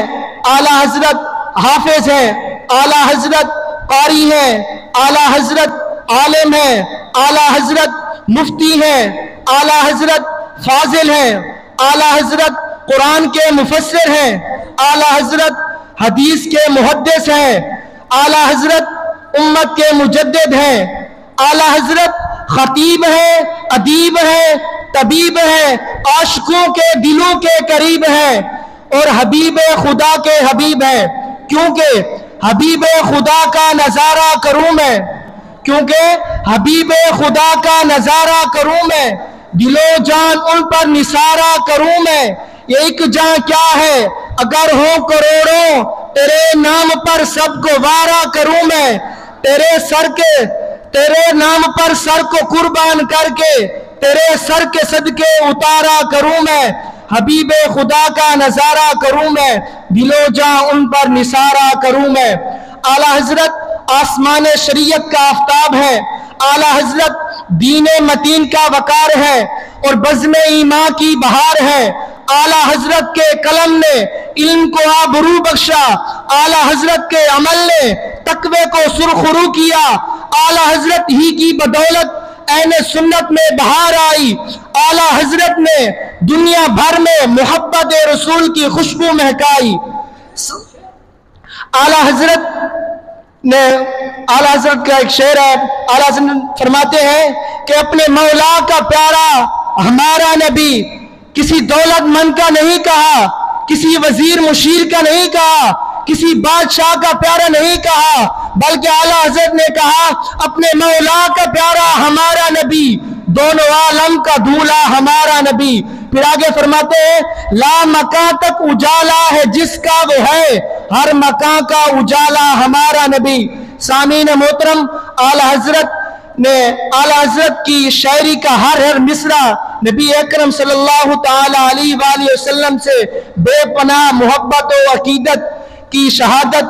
اعلیٰ حضرت حافظ ہیں، اعلیٰ حضرت قاری ہیں، اعلیٰ حضرت عالم ہیں، اعلیٰ حضرت مفتی ہیں، اعلیٰ حضرت فاضل ہیں، اعلیٰ حضرت قرآن کے مفسر ہیں، اعلیٰ حضرت حدیث کے محدث ہیں، اعلیٰ حضرت امت کے مجدد ہیں، اعلیٰ حضرت خطیب ہیں، ادیب ہیں، طبیب ہیں، عاشقوں کے دلوں کے قریب ہیں۔ اور حبیب خدا کے حبیب ہیں، کیونکہ حبیب خدا کا نظارہ کروں میں، کیونکہ حبیب خدا کا نظارہ کروں میں، دل و جان ان پر نثارہ کروں میں، یہ ایک جان کیا ہے اگر ہو کروڑوں، تیرے نام پر سب کو وارہ کروں میں، تیرے نام پر سر کو قربان کر کے تیرے سر کے صدقے اتارا کروں میں، حبیب خدا کا نظارہ کروں میں، دل و جاں ان پر نثارہ کروں میں۔ اعلیٰ حضرت آسمان شریعت کا آفتاب ہے، اعلیٰ حضرت دین متین کا وقار ہے اور بزم ایمان کی بہار ہے۔ اعلیٰ حضرت کے قلم نے علم کو آبرو بخشا، اعلیٰ حضرت کے عمل نے تقوی کو سرخرو کیا، اعلیٰ حضرت ہی کی بدولت عین سنت میں بہار آئی، اعلیٰ حضرت نے دنیا بھر میں محبت رسول کی خوشبو مہکائی۔ اعلیٰ حضرت کا ایک شعر ہے، اعلیٰ حضرت فرماتے ہیں کہ اپنے مولا کا پیارا ہمارا نبی کسی دولت مند کا نہیں کہا، کسی وزیر مشیر کا نہیں کہا، کسی بادشاہ کا پیارا نہیں کہا، بلکہ اعلیٰ حضرت نے کہا اپنے مولا کا پیارا ہمارا نبی، دونوں عالم کا دولہ ہمارا نبی۔ پھر آگے فرماتے ہیں لا مکان تک اجالا ہے جس کا وہ ہے، ہر مکان کا اجالا ہمارا نبی۔ سامعین محترم، اعلیٰ حضرت کی شاعری کا ہر مصرع نبی اکرم صلی اللہ تعالی علیہ وآلہ وسلم سے بے پناہ محبت و عقیدت کی شہادت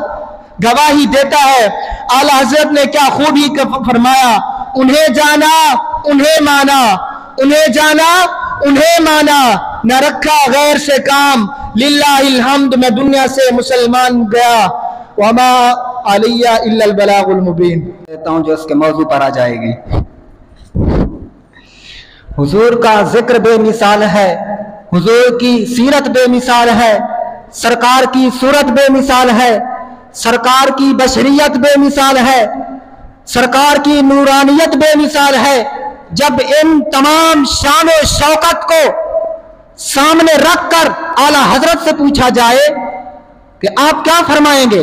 گواہی دیتا ہے۔ اعلیٰ حضرت نے کیا خوبی فرمایا، انہیں جانا انہیں مانا، انہیں جانا انہیں مانا، نہ رکھا غیر سے کام، للہ الحمد میں دنیا سے مسلمان گیا، وما علیہ الا البلاغ المبین۔ کہتا ہوں جو اس کے موضوع پر آ جائے گی۔ حضور کا ذکر بے مثال ہے، حضور کی سیرت بے مثال ہے، سرکار کی صورت بے مثال ہے، سرکار کی بشریت بے مثال ہے، سرکار کی نورانیت بے مثال ہے۔ جب ان تمام شان و شوکت کو سامنے رکھ کر اعلیٰ حضرت سے پوچھا جائے کہ آپ کیا فرمائیں گے،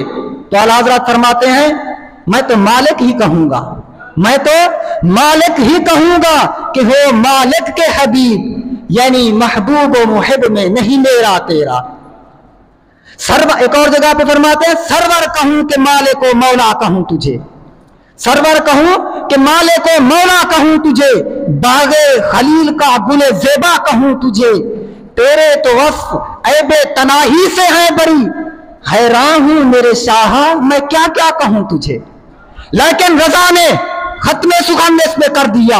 تو اعلیٰ حضرت فرماتے ہیں میں تو مالک ہی کہوں گا، میں تو مالک ہی کہوں گا کہ ہو مالک کے حبیب، یعنی محبوب و محب میں نہیں میرا تیرا۔ ایک اور جگہ پہ فرماتے ہیں سرور کہوں کہ مالک و مولا کہوں تجھے، سرور کہوں کہ مالک و مولا کہوں تجھے، باغ خلیل کا گل زیبا کہوں تجھے، تیرے تو وصف عیب تناہی سے ہیں بری، حیران ہوں میرے شاہ میں کیا کیا کہوں تجھے۔ لیکن رضا نے ختم سخن اس پہ کر دیا،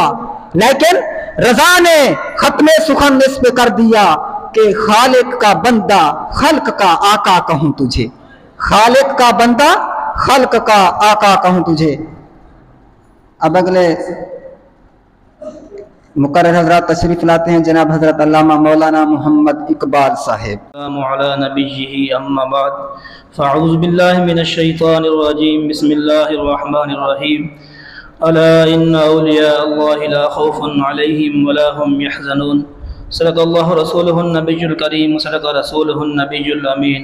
لیکن رضا نے ختم سخن اس پہ کر دیا کہ خالق کا بندہ خلق کا آقا کہوں تجھے، خالق کا بندہ خلق کا آقا کہوں تجھے۔ اب اگلے مقرر حضرات تشریف لاتے ہیں، جناب حضرت علامہ مولانا محمد اقبال صاحب۔ السلام علی نبیہ اما بعد، فاعوذ باللہ من الشیطان الرجیم، بسم اللہ الرحمن الرحیم۔ الا ان اولیاء اللہ لا خوف علیہم ولا هم يحزنون، صدق اللہ رسولہ النبی الکریم، صدق رسولہ النبی الامین۔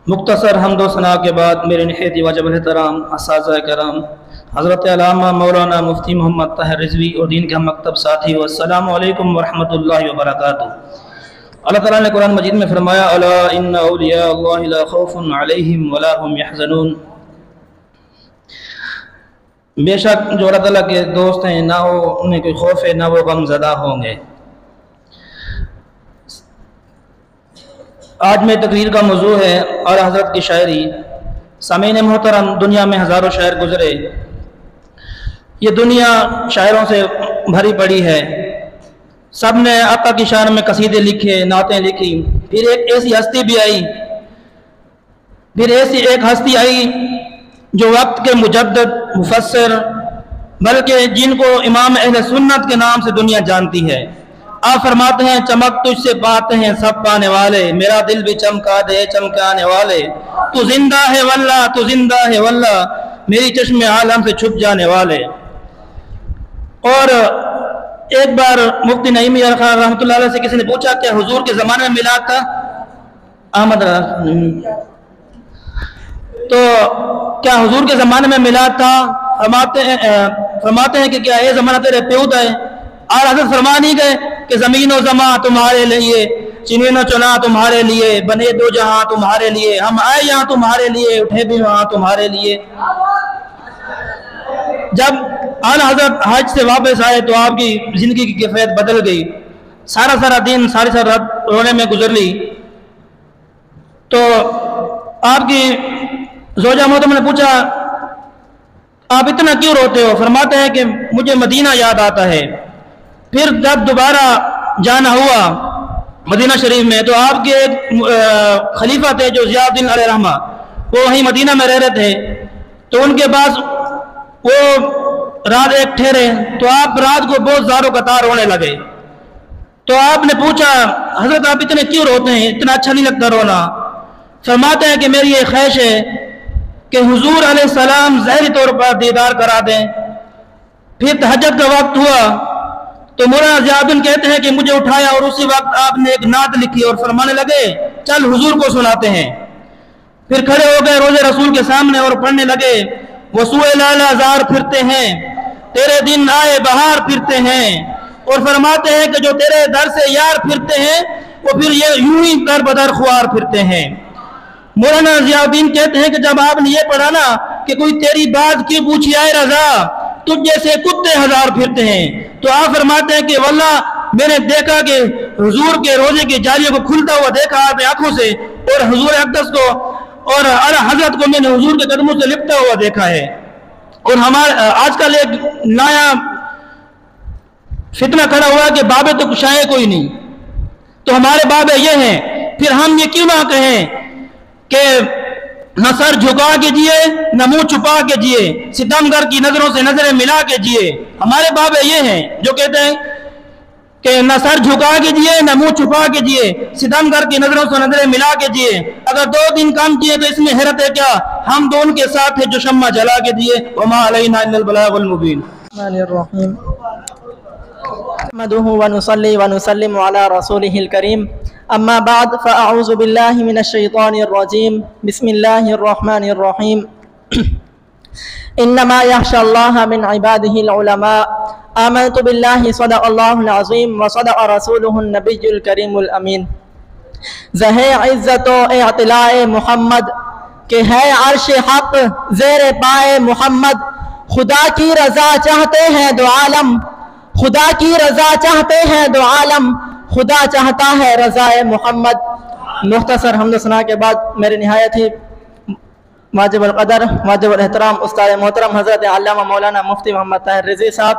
مختصر حمد و ثنا کے بعد میرے نہایت واجب احترام اساتذہ کرام، حضرت علامہ مولانا مفتی محمد طاہر رضوی اور دین کے مکتب ساتھی، السلام علیکم ورحمۃ اللہ وبرکاتہ۔ اللہ تعالیٰ نے قرآن مجید میں فرمایا الا ان اولیاء اللہ لا خوف علیہم ولا هم يحزنون، بے شک جو اللہ تعالیٰ کے دوست ہیں نہ انہیں کوئی خوف ہے نہ وہ غم زدہ ہوں گے۔ آج میں تقریر کا موضوع ہے اور حضرت کی شاعری۔ سامعین محترم، دنیا میں ہزاروں شاعر گزرے، یہ دنیا شاعروں سے بھری پڑی ہے، سب نے آقا کی شان میں قصیدے لکھے، نعتیں لکھی، پھر ایک ایسی ہستی بھی آئی، ایک ہستی آئی جو وقت کے مجدد مفسر، بلکہ جن کو امام اہل سنت کے نام سے دنیا جانتی ہے۔ آپ فرماتے ہیں چمک تجھ سے پاتے ہیں سب پانے والے، میرا دل بھی چمکا دے چمکانے والے، تو زندہ ہے واللہ تو زندہ ہے واللہ، میری چشم عالم سے چھپ جانے والے۔ اور ایک بار مفتی نعیم یار خان رحمۃ اللہ علیہ سے کسی نے پوچھا کہ حضور کے زمانے میں میلاد تھا؟ احمد تو کیا حضور کے زمانے میں میلاد تھا؟ فرماتے ہیں کہ کیا یہ زمانہ تیرے پیوت ہے؟ اور حضرت فرما نہیں گئے کہ زمین و زمان تمہارے لیے، چنین و چنا تمہارے لیے، بنے دو جہاں تمہارے لیے، ہم آئے یہاں تمہارے لیے، اٹھے بھی وہاں تمہارے لیے۔ جب اعلی حضرت حج سے واپس آئے تو آپ کی زندگی کی کیفیت بدل گئی، سارا دن ساری رات رونے میں گزر لی۔ تو آپ کی زوجہ محترمہ نے پوچھا آپ اتنا کیوں روتے ہو؟ فرماتے ہیں کہ مجھے مدینہ یاد آتا ہے۔ پھر جب دوبارہ جانا ہوا مدینہ شریف میں تو آپ کے ایک خلیفہ تھے جو ضیاء الدین علیہ رحمہ، وہ وہیں مدینہ میں رہ رہے تھے، تو ان کے پاس وہ رات ایک ٹھہرے تو آپ رات کو بہت زاروں قطار رونے لگے۔ تو آپ نے پوچھا حضرت آپ اتنے کیوں روتے ہیں؟ اتنا اچھا نہیں لگتا رونا۔ فرماتے ہیں کہ میری یہ خواہش ہے کہ حضور علیہ السلام ظاہری طور پر دیدار کرا دیں۔ پھر تہجد کا وقت ہوا تو مولانا ضیاء الدین کہتے ہیں کہ مجھے اٹھایا اور اسی وقت آپ نے ایک نعت لکھی اور فرمانے لگے چل حضور کو سناتے ہیں۔ پھر کھڑے ہو گئے روضے رسول کے سامنے اور پڑھنے لگے وسوئے لالا زار پھرتے ہیں، تیرے دن آئے بہار پھرتے ہیں، اور فرماتے ہیں کہ جو تیرے در سے یار پھرتے ہیں وہ پھر یہ یوں ہی در بدر خوار پھرتے ہیں۔ مولانا ضیاء الدین کہتے ہیں کہ جب آپ نے یہ پڑھا نا کہ کوئی تیری بات کیوں پوچھی آئے رضا، تجھ جیسے کتے ہزار پھرتے ہیں، تو آپ فرماتے ہیں کہ واللہ میں نے دیکھا کہ حضور کے روزے کی جالیوں کو کھلتا ہوا دیکھا اپنی آنکھوں سے، اور حضور اقدس کو اور اعلیٰ حضرت کو میں نے حضور کے قدموں سے لپٹا ہوا دیکھا ہے۔ اور ہمارا آج کل ایک نیا فتنہ کھڑا ہوا کہ بابے تو کشائے کوئی نہیں، تو ہمارے بابے یہ ہیں، پھر ہم یہ کیوں نہ کہیں کہ نہ سر جھکا کے جیے نہ منہ چھپا کے جیے، ستمگر کی نظروں سے نظریں ملا کے جیے۔ ہمارے بابے یہ ہیں جو کہتے ہیں کہ نہ سر جھکا کے جیے نہ منہ چھپا کے جیے، ستمگر کی نظروں سے نظریں ملا کے جیے۔ اگر 2 دن کام کیے تو اس میں حیرت ہے کیا، ہم دونوں کے ساتھ ہیں جو شمع جلا کے دیے۔ وما علینا الا البلاغ المبین۔ نحمده ونصلي ونسلم على رسوله الكريم أما بعد فأعوذ بالله من الشيطان الرجيم بسم الله الرحمن الرحيم إنما يخشى الله من عباده العلماء آمنت بالله صدق الله العظيم وصدق رسوله النبي الكريم الأمين۔ زہے عزت و اعتلاء محمد کہ ہے عرش حق زیر پائے محمد، خدا کی رضا چاہتے ہیں دو عالم، خدا کی رضا چاہتے ہیں دو عالم، خدا چاہتا ہے رضا محمد۔ مختصر حمد و ثنا کے بعد میرے نہایت ہی واجب القدر واجب الاحترام استاد محترم حضرت علامہ مولانا مفتی محمد طاہر رضوی صاحب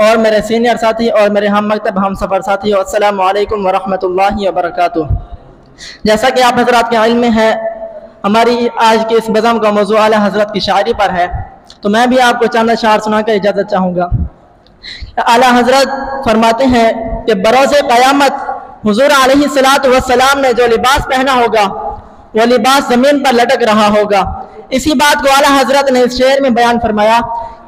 اور میرے سینئر ساتھی اور میرے ہم مکتب ہم سفر ساتھی، السلام علیکم ورحمۃ اللہ وبرکاتہ۔ جیسا کہ آپ حضرات کے علم میں ہے، ہماری آج کے اس بزم کا موضوع اعلیٰ حضرت کی شاعری پر ہے، تو میں بھی آپ کو چند اشعار سنا کر اجازت چاہوں گا۔ اعلیٰ حضرت فرماتے ہیں کہ بروز قیامت حضور علیہ السلام نے جو لباس پہنا ہوگا وہ لباس زمین پر لٹک رہا ہوگا۔ اسی بات کو اعلیٰ حضرت نے اس شعر میں بیان فرمایا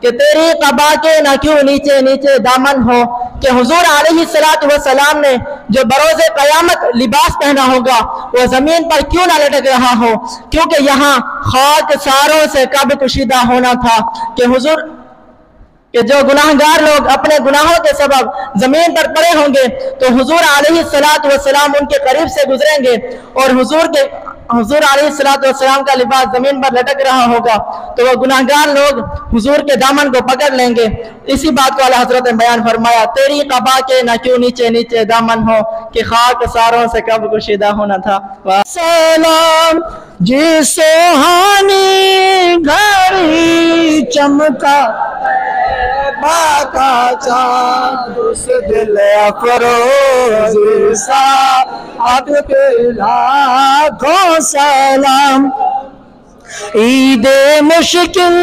کہ تیری قبا کے نہ کیوں نیچے نیچے دامن ہو، کہ حضور علیہ السلام نے جو بروز قیامت لباس پہنا ہوگا وہ زمین پر کیوں نہ لٹک رہا ہو، کیونکہ یہاں خاک ساروں سے کب کشیدہ ہونا تھا، کہ حضور کہ جو گناہگار لوگ اپنے گناہوں کے سبب زمین پر پڑے ہوں گے تو حضور علیہ السلام ان کے قریب سے گزریں گے اور حضور علیہ السلام کا لباس زمین پر لٹک رہا ہوگا تو وہ گناہگار لوگ حضور کے دامن کو پکڑ لیں گے۔ اسی بات کو اعلیٰ حضرت نے بیان فرمایا، تیری قبا کے نہ کیوں نیچے نیچے دامن ہو، کہ خاک ساروں سے کب کشیدہ ہونا تھا۔ سلام جی سوہانی گھڑی چمکا باقا چاند اس دل افروز سا آپ پہ لاکھوں سلام۔ عید مشکل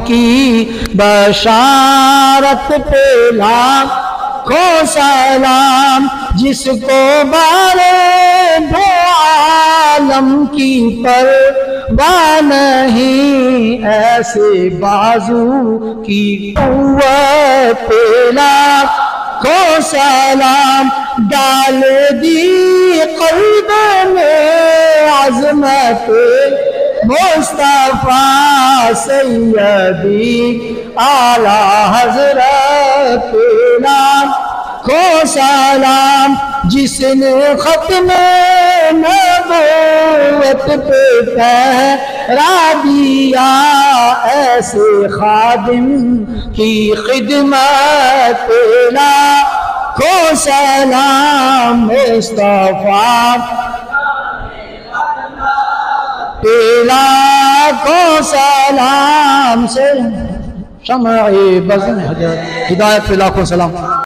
کی بشارت پہ لاکھوں سلام، جس کو بارے دو عالم کی پر نہیں ایسے بازو کی قوت پہ لاکھوں سلام ڈال دی قلب میں عظمت مصطفیٰ سیدی اعلیٰ حضرت پہ لاکھوں سلام جس نے ختم نبوت پہ پہرا دیا ایسے خادم کی خدمت پہ لاکھوں سلام مصطفیٰ پہ لاکھوں سلام سے شمع بزم ہدایت پہ لاکھوں سلام